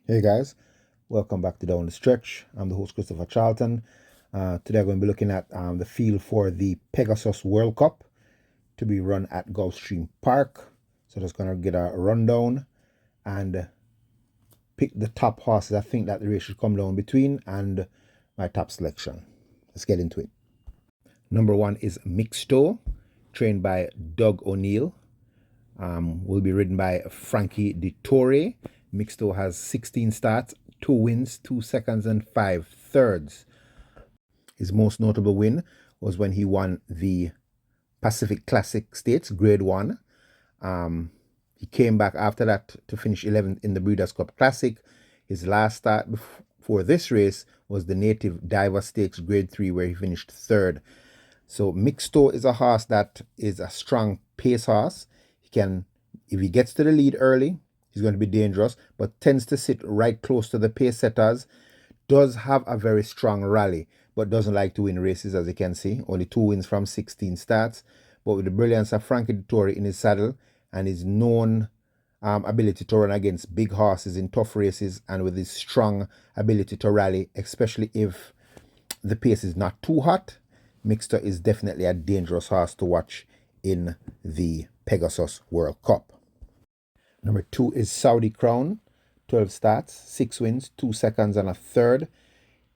Hey guys, welcome back to Down the Stretch. I'm the host Christopher Charlton. Today I'm going to be looking at the field for the Pegasus World Cup to be run at Gulfstream Park. So just going to get a rundown and pick the top horses I think that the race should come down between and my top selection. Let's get into it. Number one is Mixto, trained by Doug O'Neill. Will be ridden by Frankie Detore. Mixto has 16 starts, 2 wins, 2 seconds, and 5 thirds. His most notable win was when he won the Pacific Classic States Grade 1. He came back after that to finish 11th in the Breeders' Cup Classic. His last start before this race was the Native Diver Stakes Grade 3, where he finished 3rd. So Mixto is a horse that is a strong pace horse. He can, if he gets to the lead early, he's going to be dangerous, but tends to sit right close to the pace setters. Does have a very strong rally, but doesn't like to win races, as you can see. Only 2 wins from 16 starts. But with the brilliance of Frankie Dettori in his saddle and his known ability to run against big horses in tough races, and with his strong ability to rally, especially if the pace is not too hot, Mixter is definitely a dangerous horse to watch in the Pegasus World Cup. Number 2 is Saudi Crown, 12 starts, 6 wins, 2 seconds, and a third.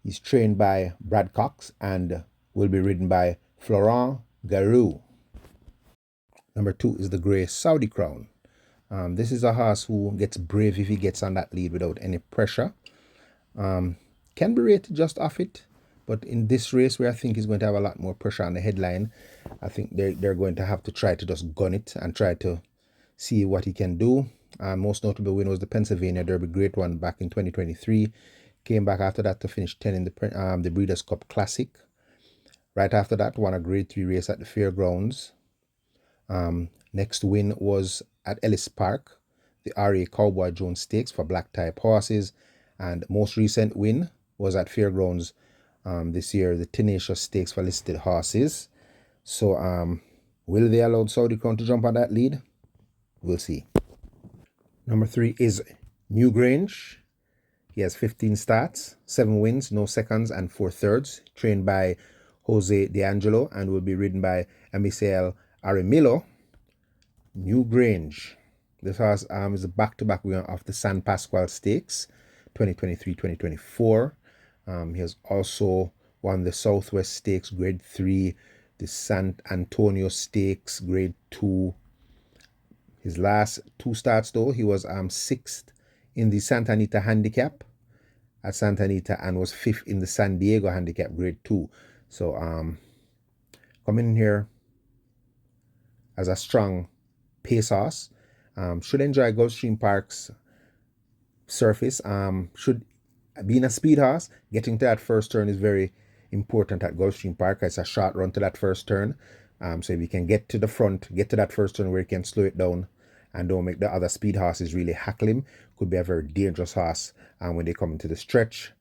He's trained by Brad Cox and will be ridden by Florent Garou. Number 2 is the Grey Saudi Crown. This is a horse who gets brave if he gets on that lead without any pressure. Can be rated just off it, but in this race where I think he's going to have a lot more pressure on the headline, I think they're going to have to try to just gun it and try to see what he can do. Most notable win was the Pennsylvania Derby Grade 1 back in 2023. Came back after that to finish 10 in the Breeders' Cup Classic. Right after that, won a Grade 3 race at the Fairgrounds. Next win was at Ellis Park, the Aario Cowboy Jones Stakes for black type horses. And most recent win was at Fairgrounds this year, the Tenacious Stakes for listed horses. So will they allow Saudi Crown to jump on that lead? We'll see. Number 3 is Newrange. He has 15 starts, 7 wins, no seconds, and 4 thirds. Trained by Jose D'Angelo and will be ridden by Amisael Arimillo. Newrange. This horse is a back-to-back winner of the San Pasqual Stakes, 2023-2024. He has also won the Southwest Stakes Grade 3, the San Antonio Stakes Grade 2. His last 2 starts, though, he was 6th in the Santa Anita Handicap at Santa Anita and was 5th in the San Diego Handicap Grade 2. So coming in here as a strong pace horse. Should enjoy Gulfstream Park's surface. Should being a speed horse, getting to that first turn is very important at Gulfstream Park. It's a short run to that first turn. So if you can get to the front, get to that first turn where you can slow it down and don't make the other speed horses really hackle him, could be a very dangerous horse when they come into the stretch.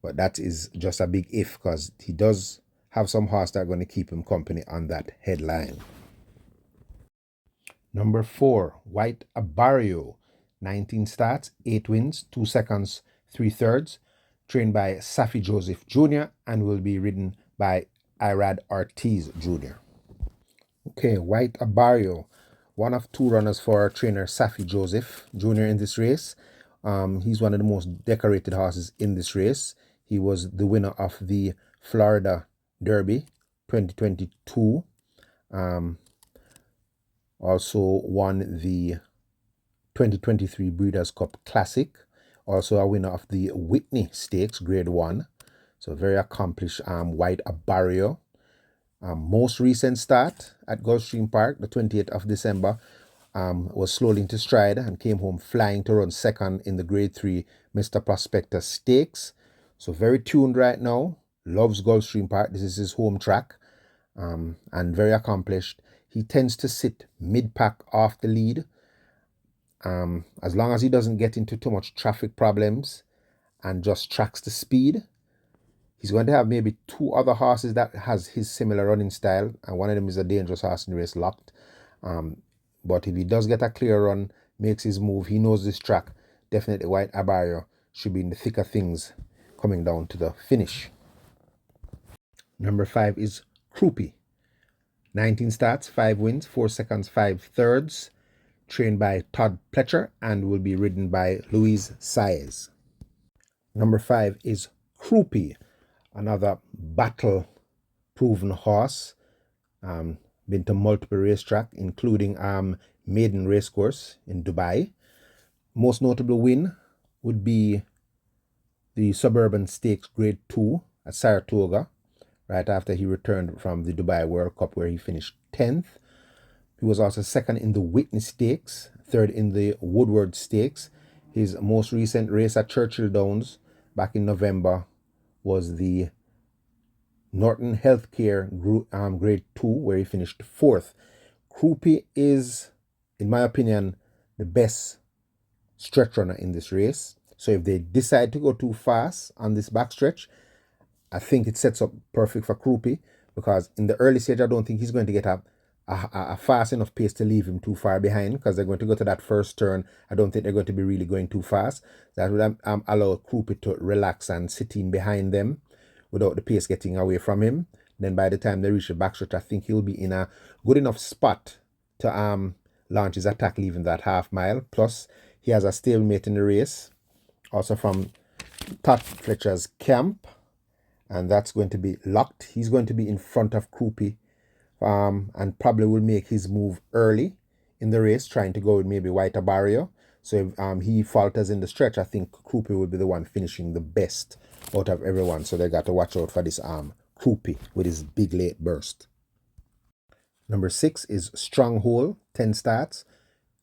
But that is just a big if, because he does have some horses that are going to keep him company on that headline. Number 4, White Aario, 19 starts, 8 wins, 2 seconds, 3 thirds. Trained by Safi Joseph Jr. and will be ridden by Irad Ortiz Jr. Okay, White Aario, one of 2 runners for trainer Safi Joseph Jr. in this race. He's one of the most decorated horses in this race. He was the winner of the Florida Derby 2022. Also won the 2023 Breeders' Cup Classic. Also a winner of the Whitney Stakes Grade 1. So very accomplished White Aario. Most recent start at Gulfstream Park, the 28th of December, was slowly into stride and came home flying to run 2nd in the Grade 3 Mr. Prospector Stakes. So very tuned right now. Loves Gulfstream Park. This is his home track. And very accomplished. He tends to sit mid-pack off the lead. As long as he doesn't get into too much traffic problems and just tracks the speed, he's going to have maybe 2 other horses that has his similar running style, and one of them is a dangerous horse in the race, Locked. But if he does get a clear run, makes his move, he knows this track, definitely white Aario should be in the thick of things coming down to the finish. Number 5 is Crouppy. 19 starts, 5 wins, 4 seconds, 5 thirds. Trained by Todd Pletcher and will be ridden by Louise Saez. Number 5 is Crouppy, another battle-proven horse. Been to multiple racetracks, including Maiden Racecourse in Dubai. Most notable win would be the Suburban Stakes Grade 2 at Saratoga, right after he returned from the Dubai World Cup, where he finished 10th. He was also second in the Whitney Stakes, third in the Woodward Stakes. His most recent race at Churchill Downs back in November was the Norton Healthcare Grade 2, where he finished 4th. Crouppy is, in my opinion, the best stretch runner in this race. So if they decide to go too fast on this backstretch, I think it sets up perfect for Crouppy, because in the early stage, I don't think he's going to get a fast enough pace to leave him too far behind, because they're going to go to that first turn. I don't think they're going to be really going too fast. That would allow Crouppy to relax and sit in behind them without the pace getting away from him. Then by the time they reach the backstretch, I think he'll be in a good enough spot to launch his attack, leaving that half mile. Plus, he has a stalemate in the race, also from Todd Fletcher's camp, and that's going to be locked. He's going to be in front of Crouppy, and probably will make his move early in the race, trying to go with maybe white Aario. So if he falters in the stretch, I think Crouppy will be the one finishing the best out of everyone. So they got to watch out for this Crouppy with his big late burst. Number 6 is Stronghold. 10 starts,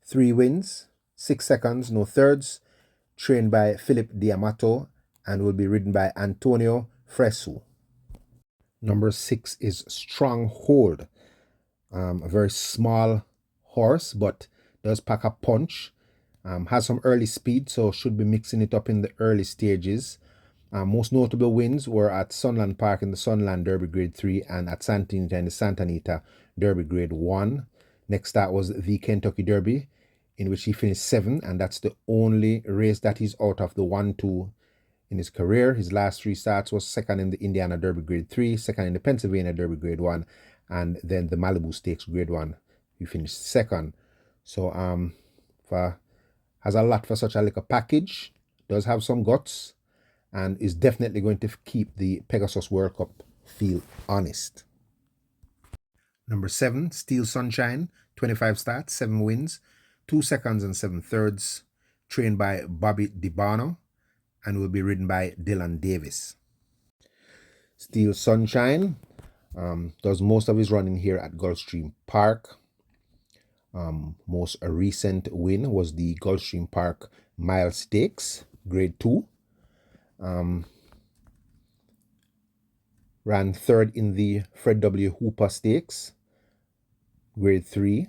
3 wins, 6 seconds, no thirds. Trained by Philip D'Amato and will be ridden by Antonio Fresu. Number 6 is Stronghold. A very small horse, but does pack a punch. Has some early speed, so should be mixing it up in the early stages. Most notable wins were at Sunland Park in the Sunland Derby Grade 3 and at Santa Anita in the Santa Anita Derby Grade 1. Next start was the Kentucky Derby, in which he finished 7th, and that's the only race that he's out of the 1-2 in his career. His last 3 starts was second in the Indiana Derby Grade 3, second in the Pennsylvania Derby Grade 1, and then the Malibu Stakes Grade 1. He finished 2nd. So has a lot for such a little package, does have some guts, and is definitely going to keep the Pegasus World Cup field honest. Number 7, Steel Sunshine. 25 starts, 7 wins, 2 seconds and 7 thirds. Trained by Bobby DiBano and will be ridden by Dylan Davis. Steel Sunshine does most of his running here at Gulfstream Park. Most recent win was the Gulfstream Park Mile Stakes, Grade 2. Ran 3rd in the Fred W. Hooper Stakes, Grade 3.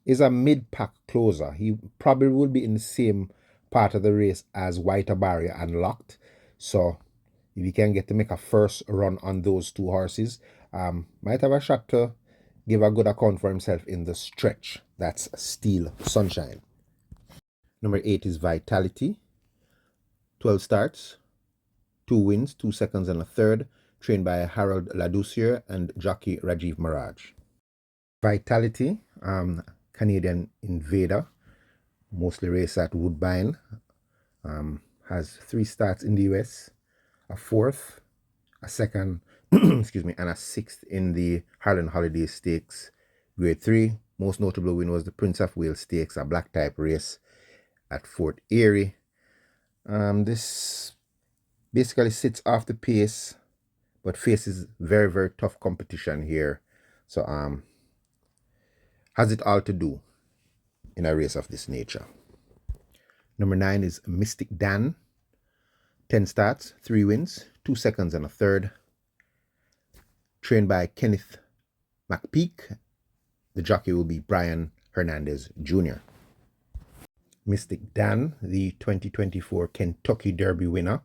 Is a mid-pack closer. He probably will be in the same part of the race as White Aario and Locked. So if he can get to make a first run on those 2 horses, might have a shot to give a good account for himself in the stretch. That's Steel Sunshine. Number 8 is Vitality. 12 starts, 2 wins, 2 seconds and a third. Trained by Harold Ladouceur and jockey Rajiv Maraj. Vitality, Canadian invader, mostly race at Woodbine. Has 3 starts in the US, a 4th, a 2nd, excuse me, and a 6th in the Highland Holiday Stakes, Grade 3. Most notable win was the Prince of Wales Stakes, a black type race at Fort Erie. This basically sits off the pace, but faces very, very tough competition here. So has it all to do in a race of this nature. Number 9 is Mystic Dan. 10 starts, 3 wins, 2 seconds and a third. Trained by Kenneth McPeak. The jockey will be Brian Hernandez Jr. Mystic Dan, the 2024 Kentucky Derby winner,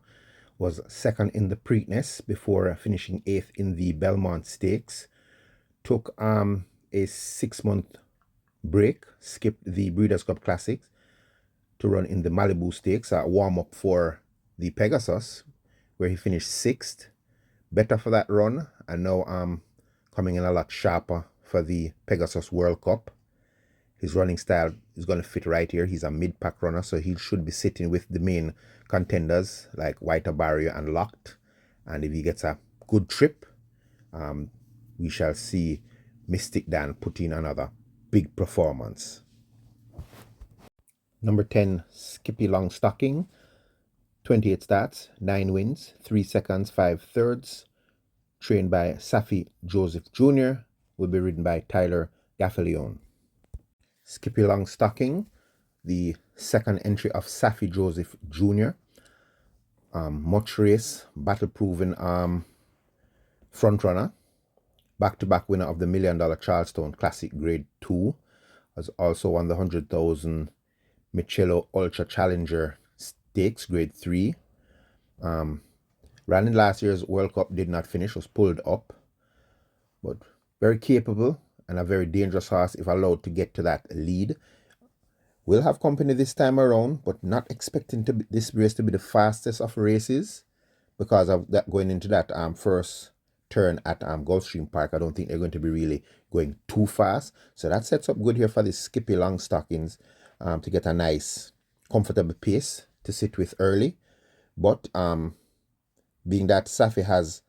was 2nd in the Preakness before finishing 8th in the Belmont Stakes. Took a 6-month break, skipped the Breeders' Cup Classic to run in the Malibu Stakes, a warm-up for the Pegasus, where he finished 6th. Better for that run, and now coming in a lot sharper for the Pegasus World Cup. His running style is going to fit right here. He's a mid-pack runner, so he should be sitting with the main contenders like Aario and Locked. And if he gets a good trip, we shall see Mystic Dan put in another big performance. Number 10, Skippy Long Stocking. 28 starts, 9 wins, 3 seconds, 5 thirds. Trained by Safi Joseph Jr., will be ridden by Tyler Gaffalione. Skippy Long Stocking, the second entry of Safi Joseph Jr. Much race, battle-proven front runner. Back-to-back winner of the $1 million Charleston Classic Grade 2. Was also won the 100,000 Michello Ultra Challenger Stakes Grade 3. Ran in last year's World Cup, did not finish, was pulled up. But very capable and a very dangerous horse if allowed to get to that lead. Will have company this time around, but not expecting this race to be the fastest of races because of that going into that first turn at Gulfstream Park. I don't think they're going to be really going too fast. So that sets up good here for the Skippy Long Stockings to get a nice, comfortable pace to sit with early. But being that Safi has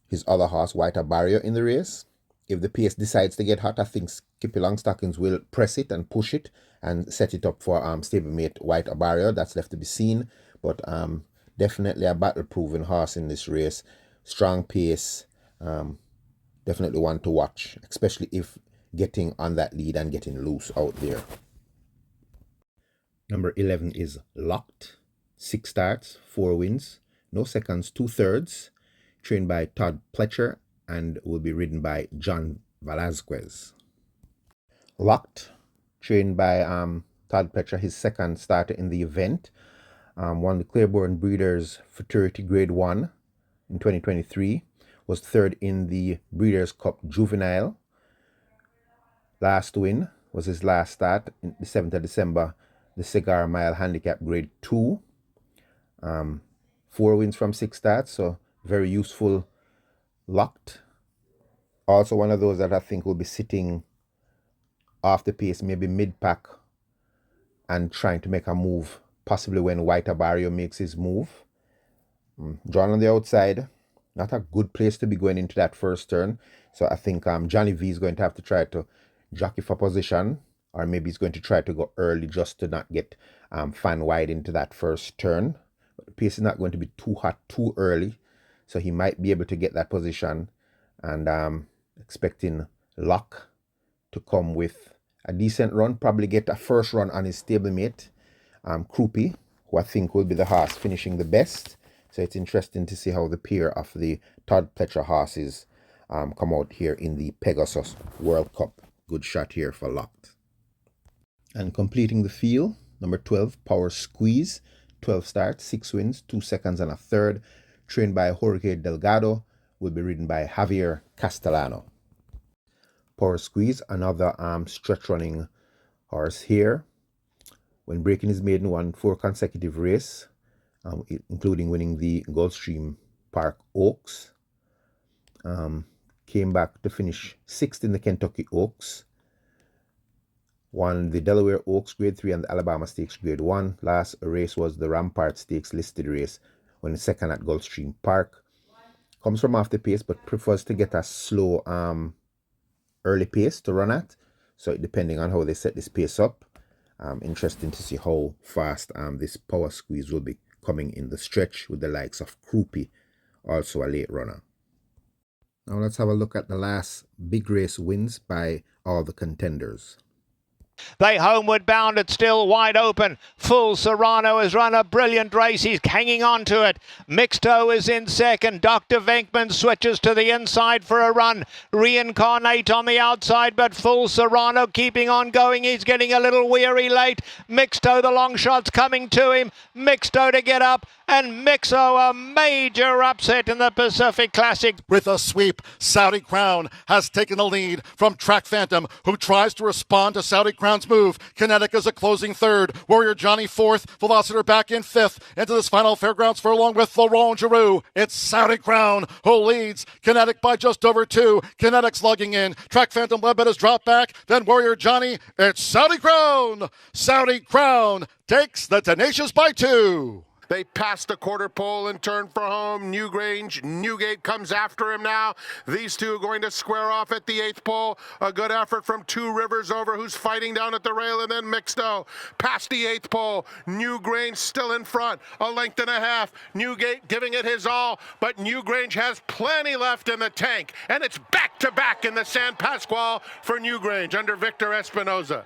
his other horse, Aario, in the race, if the pace decides to get hot, I think Skippy Long Stockings will press it and push it and set it up for stablemate Aario. That's left to be seen. But definitely a battle-proven horse in this race. Strong pace. Definitely one to watch, especially if getting on that lead and getting loose out there. Number 11 is Locked. 6 starts, 4 wins, no seconds, 2 thirds. Trained by Todd Pletcher and will be ridden by John Velasquez. Locked, trained by Todd Pletcher, his second starter in the event. Won the Claiborne Breeders' Futurity Grade 1 in 2023. Was third in the Breeders' Cup Juvenile. Last win was his last start in the 7th of December, the Cigar Mile Handicap Grade 2. 4 wins from 6 starts, so very useful. Locked. Also one of those that I think will be sitting off the pace, maybe mid-pack, and trying to make a move, possibly when Aario makes his move. Drawn on the outside, not a good place to be going into that first turn. So I think Johnny V is going to have to try to jockey for position, or maybe he's going to try to go early just to not get fan wide into that first turn. But the pace is not going to be too hot too early, so he might be able to get that position. And expecting Lock to come with a decent run, probably get a first run on his stablemate, Croupy, who I think will be the horse finishing the best. So it's interesting to see how the pair of the Todd Pletcher horses come out here in the Pegasus World Cup. Good shot here for Locked. And completing the field, number 12, Power Squeeze. 12 starts, 6 wins, 2 seconds and a third. Trained by Jorge Delgado, will be ridden by Javier Castellano. Power Squeeze, another stretch running horse here. When breaking his maiden, won 4 consecutive races, including winning the Gulfstream Park Oaks. Came back to finish 6th in the Kentucky Oaks. Won the Delaware Oaks Grade 3 and the Alabama Stakes Grade 1. Last race was the Rampart Stakes listed race, when second at Gulfstream Park. Comes from off the pace, but prefers to get a slow early pace to run at. So depending on how they set this pace up, interesting to see how fast this Power Squeeze will be coming in the stretch with the likes of Croupy, also a late runner. Now let's have a look at the last big race wins by all the contenders. They Homeward Bound, it's still wide open. Full Serrano has run a brilliant race. He's hanging on to it. Mixto is in second. Dr. Venkman switches to the inside for a run. Reincarnate on the outside, but Full Serrano keeping on going. He's getting a little weary late. Mixto, the long shot's coming to him. Mixto to get up. And Mixo, a major upset in the Pacific Classic. With a sweep, Saudi Crown has taken the lead from Track Phantom, who tries to respond to Saudi Crown's move. Kinetic is a closing third. Warrior Johnny fourth. Velociter back in fifth. Into this final Fairgrounds furlong with Laurent Giroux. It's Saudi Crown who leads. Kinetic by just over two. Kinetic's lugging in. Track Phantom led by his drop back. Then Warrior Johnny. It's Saudi Crown. Saudi Crown takes the Tenacious by two. They passed the quarter pole and turned for home. Newrange, Newgate comes after him now. These two are going to square off at the eighth pole. A good effort from Two Rivers Over, who's fighting down at the rail, and then Mixto past the eighth pole. Newrange still in front, a length and a half. Newgate giving it his all, but Newrange has plenty left in the tank, and it's back-to-back in the San Pasquale for Newrange under Victor Espinoza.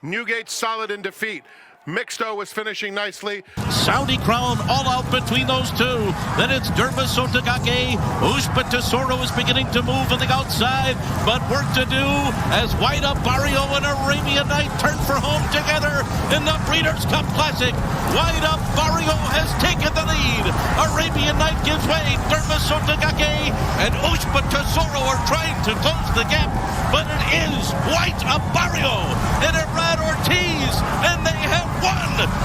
Newgate solid in defeat. Mixto was finishing nicely. Saudi Crown all out between those two. Then it's Dermis Sotagake. Ushpa Tesoro is beginning to move on the outside, but work to do as White Up Barrio and Arabian Night turn for home together in the Breeders' Cup Classic. White Up Barrio has taken the lead. Arabian Night gives way. Dermis Sotagake and Ushpa Tesoro are trying to close the gap, but it is White Up Barrio and Brad Ortiz, and they have won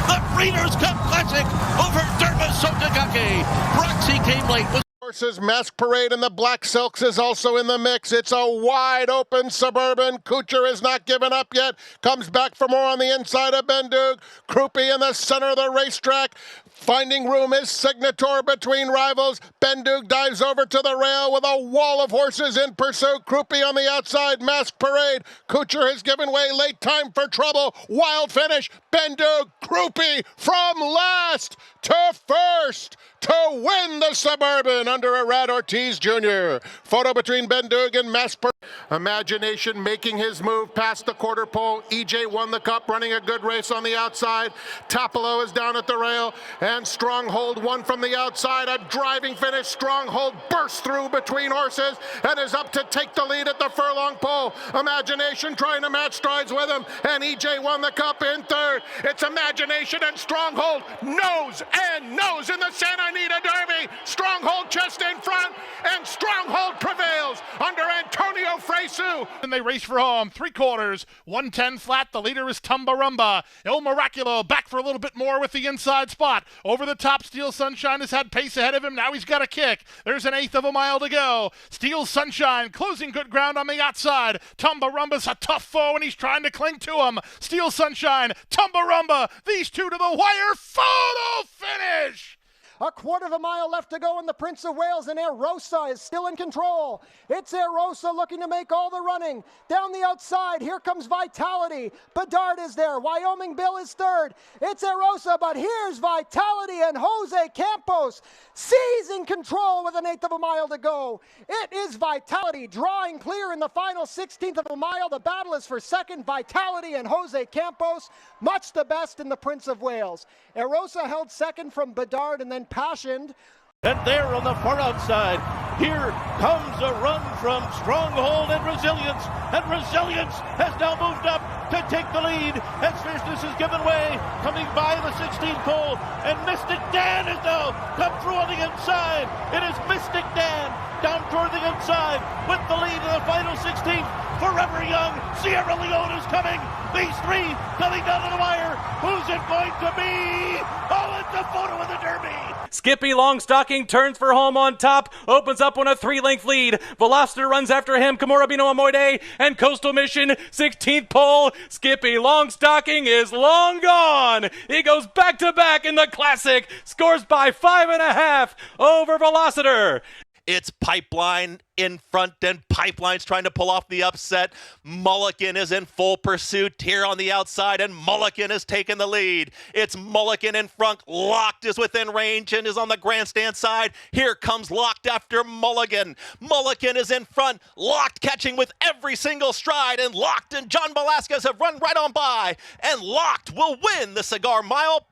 the Breeders' Cup Classic over Dermis Sotagake. Proxy came late. Horses Mask Parade and the Black Silks is also in the mix. It's a wide open Suburban. Kucher is not given up yet. Comes back for more on the inside of Bendug. Krupi in the center of the racetrack. Finding room is Signator between rivals. Bendug dives over to the rail with a wall of horses in pursuit. Krupi on the outside. Mask Parade. Kucher has given way. Late time for trouble. Wild finish. Bendug. Krupi from last to first to win the Suburban under Arad Ortiz Jr. Photo between Bendug and Mask Parade. Imagination making his move past the quarter pole. EJ won the cup, running a good race on the outside. Tapalo is down at the rail, and Stronghold won from the outside. A driving finish. Stronghold bursts through between horses and is up to take the lead at the furlong pole. Imagination trying to match strides with him, and EJ won the cup in third. It's Imagination and Stronghold nose and nose in the Santa Anita Derby. Stronghold just in front, and Stronghold prevails under Antonio Fresu. And they race for home. 3/4, 110 flat. The leader is Tumbarumba. El Miraculo back for a little bit more with the inside spot. Over the top, Steel Sunshine has had pace ahead of him. Now he's got a kick. There's an eighth of a mile to go. Steel Sunshine closing good ground on the outside. Tumbarumba's a tough foe, and he's trying to cling to him. Steel Sunshine, Tumbarumba, these two to the wire. Photo finish! A quarter of a mile left to go, and the Prince of Wales and Aerosa is still in control. It's Aerosa looking to make all the running. Down the outside, here comes Vitality. Bedard is there. Wyoming Bill is third. It's Aerosa, but here's Vitality and Jose Campos seizing control with an eighth of a mile to go. It is Vitality drawing clear in the final 16th of a mile. The battle is for second. Vitality and Jose Campos, much the best in the Prince of Wales. Aerosa held second from Bedard and then Passioned. And there on the far outside, here comes a run from Stronghold and Resilience. And Resilience has now moved up to take the lead as Fierceness is given way, coming by the 16th pole. And Mystic Dan is now come through on the inside. It is Mystic Dan down toward the inside with the lead in the final 16th. Forever Young, Sierra Leone is coming. These three coming down to the wire. Who's it going to be? Oh, it's a photo of the Derby. Skippy Longstocking turns for home on top, opens up on a 3-length lead. Velociter runs after him, Kimura Bino Amoide, and Coastal Mission, 16th pole. Skippy Longstocking is long gone. He goes back-to-back in the Classic, scores by 5.5 over Velociter. It's Pipeline in front, and Pipeline's trying to pull off the upset. Mulligan is in full pursuit here on the outside, and Mulligan has taken the lead. It's Mulligan in front. Locked is within range and is on the grandstand side. Here comes Locked after Mulligan. Mulligan is in front. Locked catching with every single stride, and Locked and John Velasquez have run right on by, and Locked will win the Cigar Mile.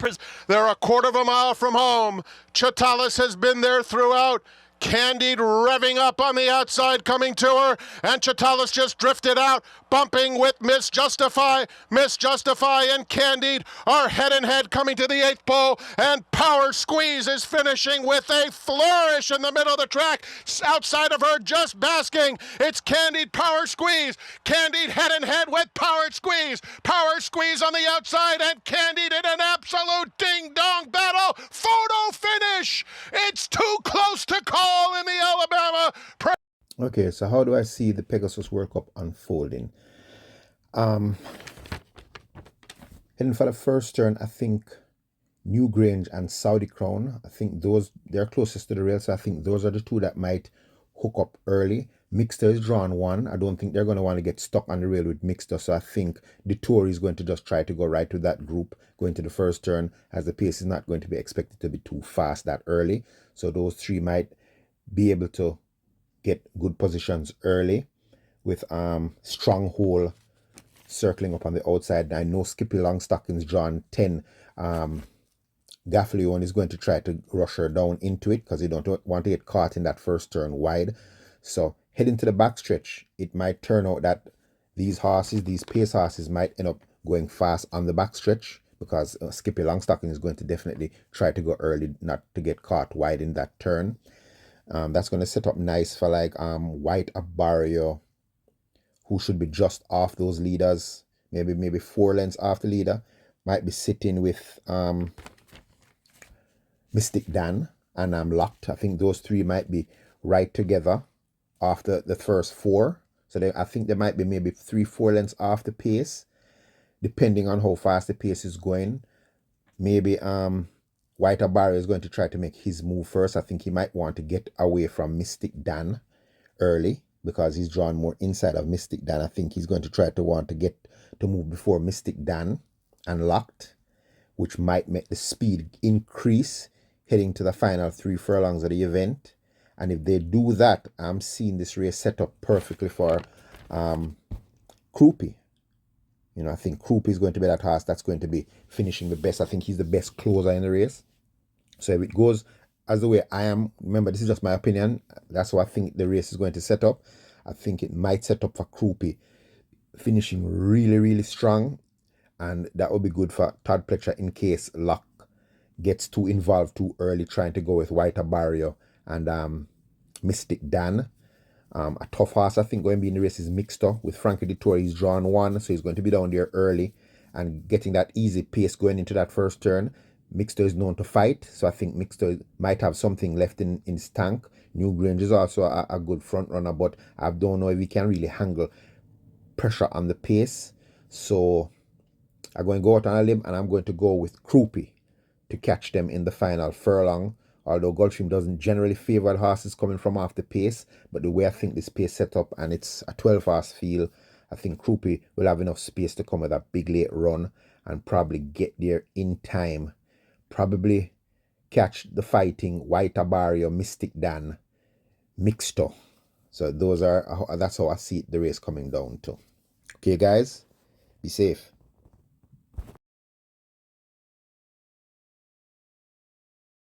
They're a quarter of a mile from home. Chatalis has been there throughout. Candide revving up on the outside, coming to her, and Chatalis just drifted out, bumping with Miss Justify. Miss Justify and Candide are head and head coming to the 8th pole, and Power Squeeze is finishing with a flourish in the middle of the track. Outside of her, just basking, it's Candide, Power Squeeze. Candide head and head with Power Squeeze. Power Squeeze on the outside, and Candide in an absolute ding-dong battle. Photo finish! It's too close to call in the Alabama. Okay, so how do I see the Pegasus World Cup unfolding? Heading for the first turn, I think Newrange and Saudi Crown, I think they're closest to the rail, so I think those are the two that might hook up early. Mixto is drawn 1. I don't think they're going to want to get stuck on the rail with Mixto, so I think the Tour is going to just try to go right to that group going to the first turn, as the pace is not going to be expected to be too fast that early. So those three might be able to get good positions early, with Stronghold circling up on the outside. I know Skippy Longstocking's drawn 10. Gaffleon is going to try to rush her down into it because you don't want to get caught in that first turn wide. So heading to the backstretch, it might turn out that these pace horses might end up going fast on the backstretch, because Skippy Longstocking is going to definitely try to go early, not to get caught wide in that turn. That's going to set up nice for like White Aario, who should be just off those leaders, maybe 4 lengths off the leader. Might be sitting with Mystic Dan and Locked. I think those three might be right together after the first 4. So I think they might be maybe 3-4 lengths off the pace, depending on how fast the pace is going. Maybe White Aario is going to try to make his move first. I think he might want to get away from Mystic Dan early, because he's drawn more inside of Mystic Dan. I think he's going to try to want to get to move before Mystic Dan and Locked, which might make the speed increase heading to the final 3 furlongs of the event. And if they do that, I'm seeing this race set up perfectly for Croupy. You know, I think Croupy is going to be that horse that's going to be finishing the best. I think he's the best closer in the race. So if it goes as the way I am, remember, this is just my opinion, that's how I think the race is going to set up. I think it might set up for Croupy finishing really, really strong. And that would be good for Todd Pletcher in case Luck gets too involved too early trying to go with White Aario and Mystic Dan. A tough horse I think going to be in the race is Mixto. With Frankie Dettori, he's drawn 1, so he's going to be down there early and getting that easy pace going into that first turn. Mixto is known to fight, so I think Mixto might have something left in his tank. Newrange is also a good front runner, but I don't know if he can really handle pressure on the pace. So I'm going to go out on a limb, and I'm going to go with Croupy to catch them in the final furlong. Although Gulfstream doesn't generally favor the horses coming from off the pace, but the way I think this pace set up, and it's a 12-horse field, I think Croupy will have enough space to come with a big late run and probably get there in time. Probably catch the fighting White Aario, Mystic Dan, Mixto. So that's how I see the race coming down to. Okay, guys, be safe.